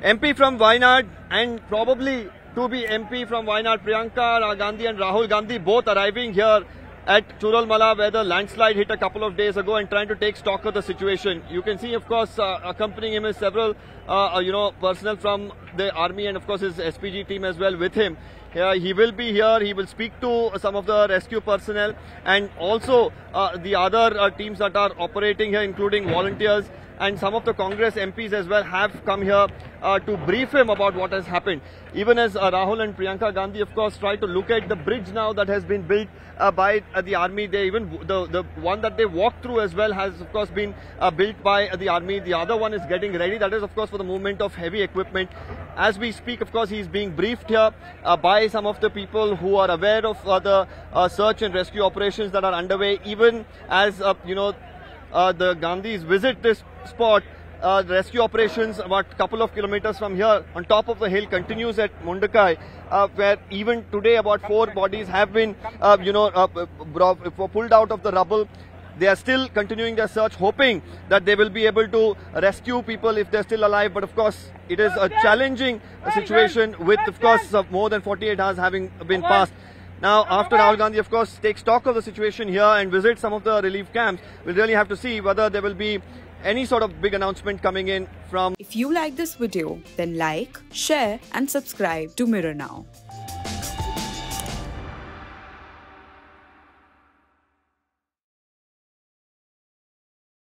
MP from Wayanad and probably to be MP from Wayanad, Priyanka Gandhi and Rahul Gandhi both arriving here at Churalmala, where the landslide hit a couple of days ago, and trying to take stock of the situation. You can see, of course, accompanying him is several, personnel from the army and, of course, his SPG team as well with him. He will be here. He will speak to some of the rescue personnel and also the other teams that are operating here, including volunteers. And some of the Congress MPs as well have come here to brief him about what has happened. Even as Rahul and Priyanka Gandhi, of course, try to look at the bridge now that has been built by the army. They even the one that they walked through as well has, of course, been built by the army. The other one is getting ready. That is, of course, for the movement of heavy equipment. As we speak, of course, he is being briefed here by some of the people who are aware of the search and rescue operations that are underway. Even as the Gandhis visit this spot, the rescue operations about a couple of kilometers from here on top of the hill continues at Mundakai, where even today about 4 bodies have been pulled out of the rubble. They are still continuing their search, hoping that they will be able to rescue people if they're still alive. But of course, it is a challenging situation with, of course, more than 48 hours having been passed. Now, after Rahul Gandhi, of course, takes stock of the situation here and visits some of the relief camps, we'll really have to see whether there will be any sort of big announcement coming in from. If you like this video, then like, share and subscribe to Mirror Now.